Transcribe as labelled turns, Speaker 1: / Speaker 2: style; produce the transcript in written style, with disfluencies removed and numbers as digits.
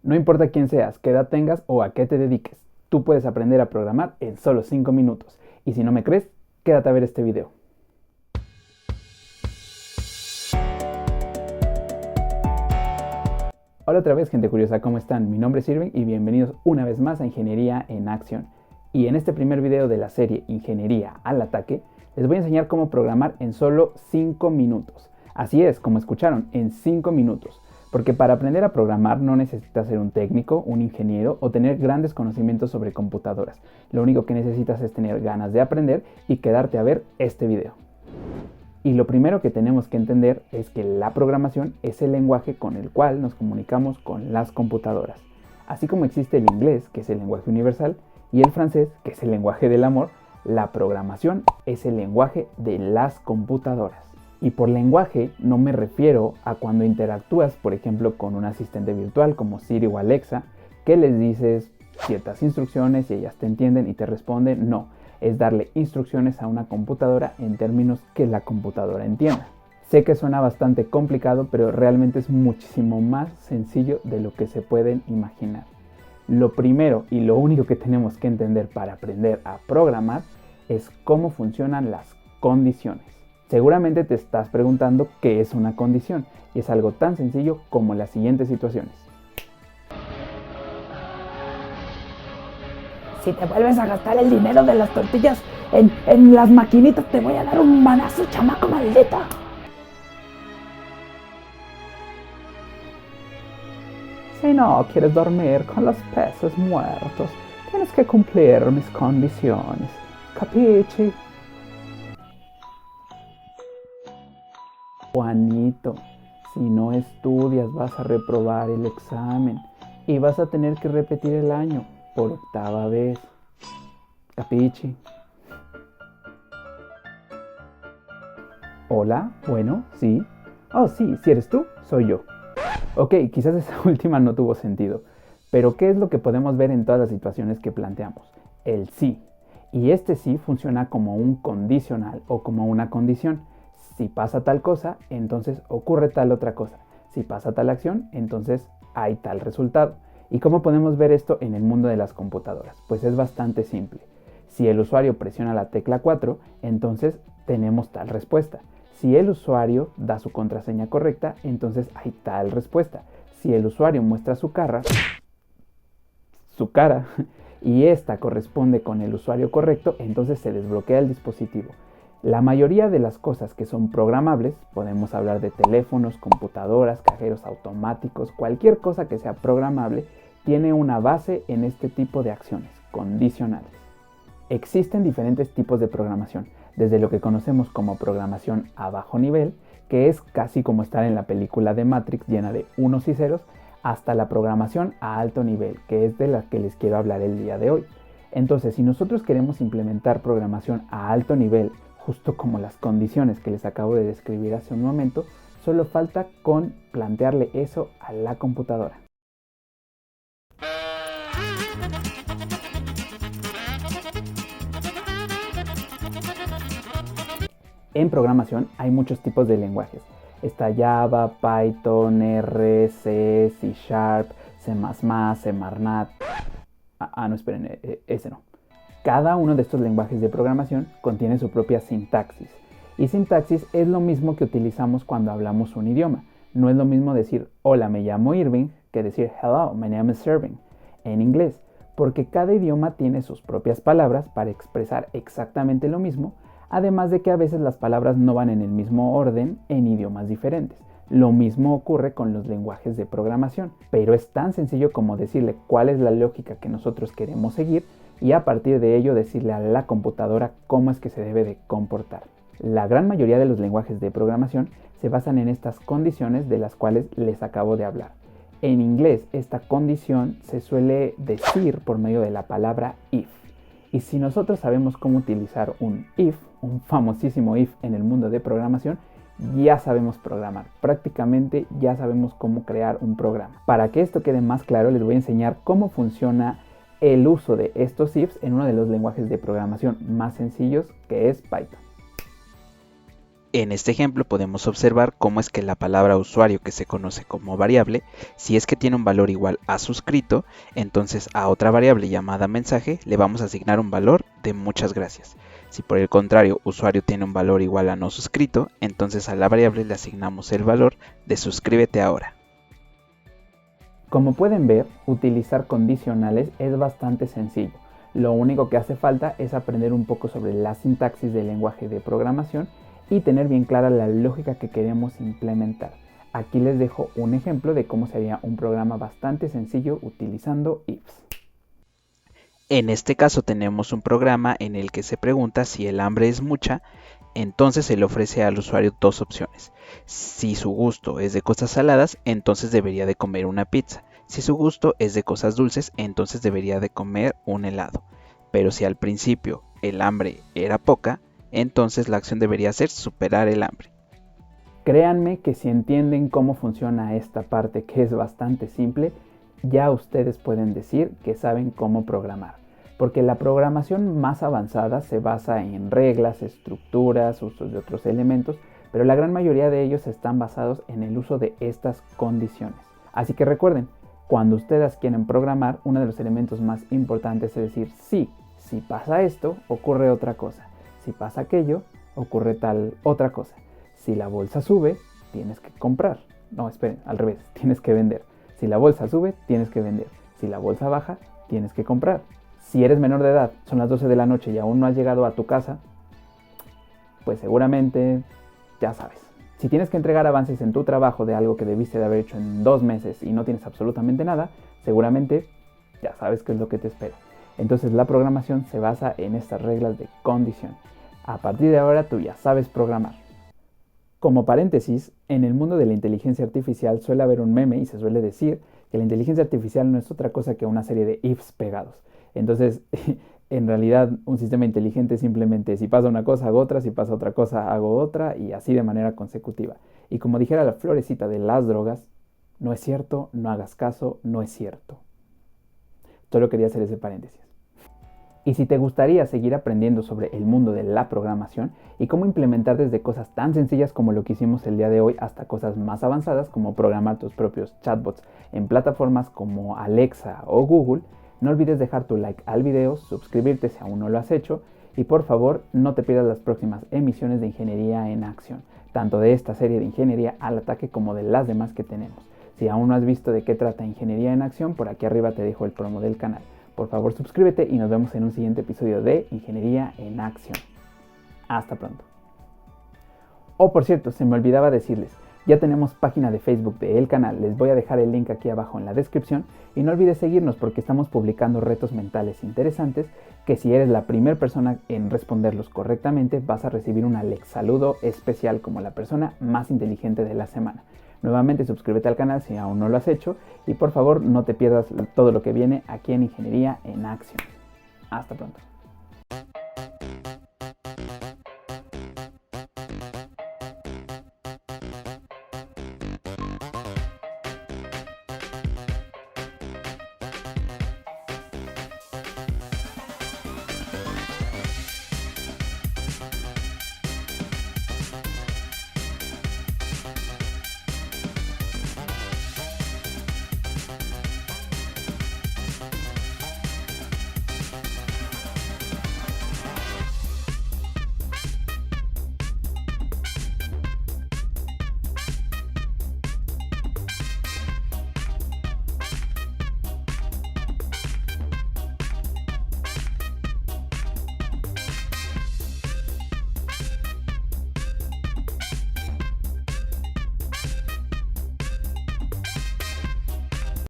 Speaker 1: No importa quién seas, qué edad tengas o a qué te dediques, tú puedes aprender a programar en solo 5 minutos. Y si no me crees, quédate a ver este video. Hola otra vez, gente curiosa, ¿cómo están? Mi nombre es Irving y bienvenidos una vez más a Ingeniería en Acción. Y en este primer video de la serie Ingeniería al Ataque, les voy a enseñar cómo programar en solo 5 minutos. Así es, como escucharon, en 5 minutos. Porque para aprender a programar no necesitas ser un técnico, un ingeniero o tener grandes conocimientos sobre computadoras. Lo único que necesitas es tener ganas de aprender y quedarte a ver este video. Y lo primero que tenemos que entender es que la programación es el lenguaje con el cual nos comunicamos con las computadoras. Así como existe el inglés, que es el lenguaje universal, y el francés, que es el lenguaje del amor, la programación es el lenguaje de las computadoras. Y por lenguaje no me refiero a cuando interactúas, por ejemplo, con un asistente virtual como Siri o Alexa, que les dices ciertas instrucciones y ellas te entienden y te responden. No, es darle instrucciones a una computadora en términos que la computadora entienda. Sé que suena bastante complicado, pero realmente es muchísimo más sencillo de lo que se pueden imaginar. Lo primero y lo único que tenemos que entender para aprender a programar es cómo funcionan las condiciones. Seguramente te estás preguntando qué es una condición, y es algo tan sencillo como las siguientes situaciones.
Speaker 2: Si te vuelves a gastar el dinero de las tortillas en las maquinitas, te voy a dar un manazo, chamaco maldita.
Speaker 1: Si no quieres dormir con los peces muertos, tienes que cumplir mis condiciones. ¿Capichi? Juanito, si no estudias vas a reprobar el examen y vas a tener que repetir el año por octava vez. ¿Capichi? Hola, bueno, sí. Oh, sí, si eres tú, soy yo. Ok, quizás esa última no tuvo sentido, pero ¿qué es lo que podemos ver en todas las situaciones que planteamos? El sí. Y este sí funciona como un condicional o como una condición. Si pasa tal cosa, entonces ocurre tal otra cosa. Si pasa tal acción, entonces hay tal resultado. ¿Y cómo podemos ver esto en el mundo de las computadoras? Pues es bastante simple. Si el usuario presiona la tecla 4, entonces tenemos tal respuesta. Si el usuario da su contraseña correcta, entonces hay tal respuesta. Si el usuario muestra su cara, y esta corresponde con el usuario correcto, entonces se desbloquea el dispositivo. La mayoría de las cosas que son programables, podemos hablar de teléfonos, computadoras, cajeros automáticos, cualquier cosa que sea programable, tiene una base en este tipo de acciones, condicionales. Existen diferentes tipos de programación, desde lo que conocemos como programación a bajo nivel, que es casi como estar en la película de Matrix llena de unos y ceros, hasta la programación a alto nivel, que es de la que les quiero hablar el día de hoy. Entonces, si nosotros queremos implementar programación a alto nivel, justo como las condiciones que les acabo de describir hace un momento, solo falta con plantearle eso a la computadora. En programación hay muchos tipos de lenguajes. Está Java, Python, R, C, C Sharp, C++, C Marnat. No, esperen, ese no. Cada uno de estos lenguajes de programación contiene su propia sintaxis. Y sintaxis es lo mismo que utilizamos cuando hablamos un idioma. No es lo mismo decir hola, me llamo Irving que decir hello, my name is Irving en inglés, porque cada idioma tiene sus propias palabras para expresar exactamente lo mismo, además de que a veces las palabras no van en el mismo orden en idiomas diferentes. Lo mismo ocurre con los lenguajes de programación, pero es tan sencillo como decirle cuál es la lógica que nosotros queremos seguir y a partir de ello decirle a la computadora cómo es que se debe de comportar. La gran mayoría de los lenguajes de programación se basan en estas condiciones de las cuales les acabo de hablar. En inglés, esta condición se suele decir por medio de la palabra if. Y si nosotros sabemos cómo utilizar un if, un famosísimo if en el mundo de programación, ya sabemos programar. Prácticamente ya sabemos cómo crear un programa. Para que esto quede más claro, les voy a enseñar cómo funciona el uso de estos ifs en uno de los lenguajes de programación más sencillos, que es Python.
Speaker 3: En este ejemplo podemos observar cómo es que la palabra usuario, que se conoce como variable, si es que tiene un valor igual a suscrito, entonces a otra variable llamada mensaje le vamos a asignar un valor de muchas gracias. Si por el contrario usuario tiene un valor igual a no suscrito, entonces a la variable le asignamos el valor de suscríbete ahora.
Speaker 1: Como pueden ver, utilizar condicionales es bastante sencillo. Lo único que hace falta es aprender un poco sobre la sintaxis del lenguaje de programación y tener bien clara la lógica que queremos implementar. Aquí les dejo un ejemplo de cómo sería un programa bastante sencillo utilizando ifs.
Speaker 3: En este caso tenemos un programa en el que se pregunta si el hambre es mucha, entonces se le ofrece al usuario dos opciones. Si su gusto es de cosas saladas, entonces debería de comer una pizza. Si su gusto es de cosas dulces, entonces debería de comer un helado. Pero si al principio el hambre era poca, entonces la acción debería ser superar el hambre.
Speaker 1: Créanme que si entienden cómo funciona esta parte, que es bastante simple, ya ustedes pueden decir que saben cómo programar. Porque la programación más avanzada se basa en reglas, estructuras, usos de otros elementos, pero la gran mayoría de ellos están basados en el uso de estas condiciones. Así que recuerden, cuando ustedes quieren programar, uno de los elementos más importantes es decir, sí, si pasa esto, ocurre otra cosa. Si pasa aquello, ocurre tal otra cosa. Si la bolsa sube, tienes que comprar. No, esperen, al revés, tienes que vender. Si la bolsa sube, tienes que vender. Si la bolsa baja, tienes que comprar. Si eres menor de edad, son las 12 de la noche y aún no has llegado a tu casa, pues seguramente ya sabes. Si tienes que entregar avances en tu trabajo de algo que debiste de haber hecho en 2 meses y no tienes absolutamente nada, seguramente ya sabes qué es lo que te espera. Entonces la programación se basa en estas reglas de condición. A partir de ahora tú ya sabes programar. Como paréntesis, en el mundo de la inteligencia artificial suele haber un meme y se suele decir que la inteligencia artificial no es otra cosa que una serie de ifs pegados. Entonces, en realidad, un sistema inteligente simplemente si pasa una cosa hago otra, si pasa otra cosa hago otra y así de manera consecutiva. Y como dijera la florecita de las drogas, no es cierto, no hagas caso, no es cierto. Solo quería hacer ese paréntesis. Y si te gustaría seguir aprendiendo sobre el mundo de la programación y cómo implementar desde cosas tan sencillas como lo que hicimos el día de hoy hasta cosas más avanzadas como programar tus propios chatbots en plataformas como Alexa o Google, no olvides dejar tu like al video, suscribirte si aún no lo has hecho y por favor no te pierdas las próximas emisiones de Ingeniería en Acción, tanto de esta serie de Ingeniería al Ataque como de las demás que tenemos. Si aún no has visto de qué trata Ingeniería en Acción, por aquí arriba te dejo el promo del canal. Por favor suscríbete y nos vemos en un siguiente episodio de Ingeniería en Acción. Hasta pronto. Oh, por cierto, se me olvidaba decirles, ya tenemos página de Facebook del canal, les voy a dejar el link aquí abajo en la descripción y no olvides seguirnos porque estamos publicando retos mentales interesantes que si eres la primera persona en responderlos correctamente vas a recibir un Alex saludo especial como la persona más inteligente de la semana. Nuevamente suscríbete al canal si aún no lo has hecho y por favor no te pierdas todo lo que viene aquí en Ingeniería en Acción. Hasta pronto.